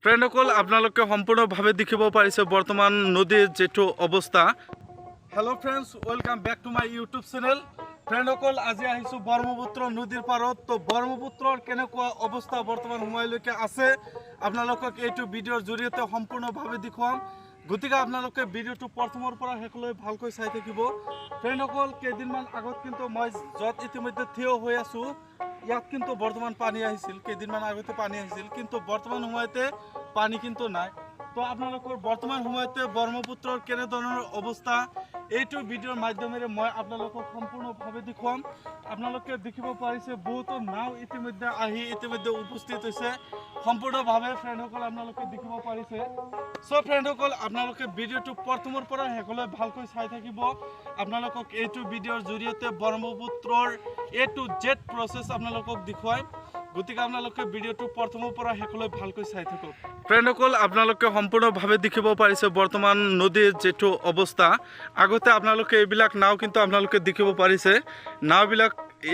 ফ্ৰেণ্ডসকল আপোনালোকে সম্পূৰ্ণভাৱে দেখিব পাৰিছে বৰ্তমান নদীৰ যেটো অৱস্থা। Hello' friends, welcome back to my YouTube channel. ফ্ৰেণ্ডসকল আজি আহিছো ব্ৰহ্মপুত্ৰ নদীৰ পাৰত। তো ব্ৰহ্মপুত্ৰৰ কেনেকুৱা অৱস্থা বৰ্তমান সময়লৈকে আছে আপোনালোকক এইটো ভিডিঅ'ৰ জৰিয়তে সম্পূৰ্ণভাৱে দেখুৱাম। গতিকে আপোনালোকে ভিডিঅ'টো প্ৰথমৰ পৰা শেষলৈ ভালকৈ চাই থাকিব। ফ্ৰেণ্ডসকল কেইদিনমান আগত কিন্তু মই য'ত ইতিমধ্যে থিয় হৈ আছো ইয়াত কিন্তু বৰ্তমান পানী আহিছিল, কেইদিনমান আগতে পানী আহিছিল, কিন্তু বৰ্তমান সময়তে পানী কিন্তু নাই। তো আপোনালোকৰ বৰ্তমান সময়তে ব্ৰহ্মপুত্ৰৰ কেনেধৰণৰ অৱস্থা এইটো ভিডিঅ'ৰ মাধ্যমেৰে মই আপোনালোকক সম্পূৰ্ণভাৱে দেখুৱাম। আপোনালোকে দেখিব পাৰিছে বহুতো নাও ইতিমধ্যে উপস্থিত হৈছে সম্পূৰ্ণভাৱে। ফ্ৰেণ্ডসকল আপোনালোকে দেখিব পাৰিছে। চ' ফ্ৰেণ্ডসকল আপোনালোকে ভিডিঅ'টো প্ৰথমৰ পৰা শেষলৈ ভালকৈ চাই থাকিব। আপোনালোকক এইটো ভিডিঅ'ৰ জৰিয়তে ব্ৰহ্মপুত্ৰৰ A to Z প্ৰচেছ আপোনালোকক দেখুৱাই। গতিকে আপোনালোকে ভিডিঅ'টো প্ৰথমৰ পৰা শেষলৈ ভালকৈ চাই থাকক। ফ্ৰেণ্ডসকল আপোনালোকে সম্পূৰ্ণভাৱে দেখিব পাৰিছে বৰ্তমান নদীৰ যেটো অৱস্থা। আগতে আপোনালোকে এইবিলাক নাও কিন্তু আপোনালোকে দেখিব পাৰিছে,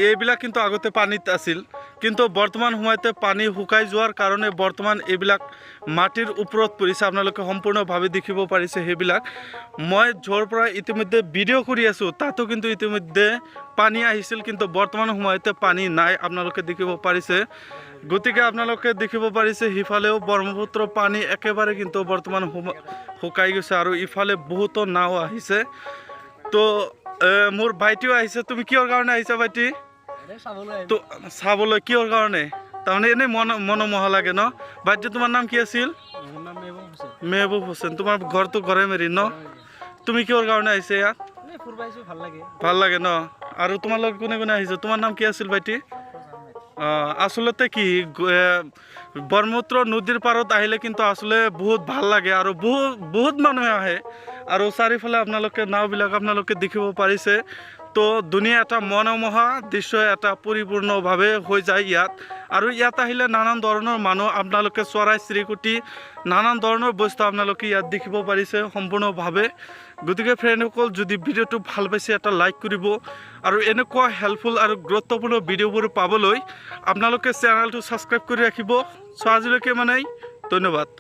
এইবিলাক কিন্তু আগতে পানীত আছিল, কিন্তু বৰ্তমান সময়তে পানী শুকাই যোৱাৰ কাৰণে বৰ্তমান এইবিলাক মাটিৰ ওপৰত পৰিছে। আপোনালোকে সম্পূৰ্ণভাৱে দেখিব পাৰিছে সেইবিলাক। মই য'ৰ পৰা ইতিমধ্যে ভিডিঅ' কৰি আছোঁ তাতো কিন্তু ইতিমধ্যে পানী আহিছিল, কিন্তু বৰ্তমান সময়তে পানী নাই আপোনালোকে দেখিব পাৰিছে। গতিকে আপোনালোকে দেখিব পাৰিছে সিফালেও ব্ৰহ্মপুত্ৰ পানী একেবাৰে কিন্তু বৰ্তমান শুকাই গৈছে আৰু ইফালে বহুতো নাও আহিছে। তো মোৰ ভাইটিও আহিছে। তুমি কিহৰ কাৰণে আহিছা ভাইটি? তো চাবলৈ কিহৰ কাৰণে? তাৰমানে এনেই মনোমোহা লাগে ন। ভাইটি তোমাৰ নাম কি আছিল? মেহবুব হুছেইন। তোমাৰ ঘৰটো ঘৰে মেৰি ন? তুমি কিহৰ কাৰণে আহিছে ইয়াত? ভাল লাগে ন। আৰু তোমালোক কোনে কোনে আহিছে? তোমাৰ নাম কি আছিল ভাইটি? আচলতে কি ব্ৰহ্মপুত্ৰ নদীৰ পাৰত আহিলে কিন্তু আসলে বহুত ভাল লাগে আৰু বহুত মানুহে আহে আৰু চাৰিওফালে আপোনালোকে নাওবিলাক আপোনালোকে দেখিব পাৰিছে। তো ধুনীয়া এটা মনোমোহা দৃশ্য এটা পৰিপূৰ্ণভাৱে হৈ যায় ইয়াত। আৰু ইয়াত আহিলে নানান ধৰণৰ মানুহ আপোনালোকে চৰাই চিৰিকটি নানান ধৰণৰ বস্তু আপোনালোকে ইয়াত দেখিব পাৰিছে সম্পূৰ্ণভাৱে। গতিকে ফ্ৰেণ্ডসকল যদি ভিডিঅ'টো ভাল পাইছে এটা লাইক কৰিব আৰু এনেকুৱা হেল্পফুল আৰু গুৰুত্বপূৰ্ণ ভিডিঅ'বোৰ পাবলৈ আপোনালোকে চেনেলটো ছাবস্ক্ৰাইব কৰি ৰাখিব। চ' আজিলৈকে ধন্যবাদ।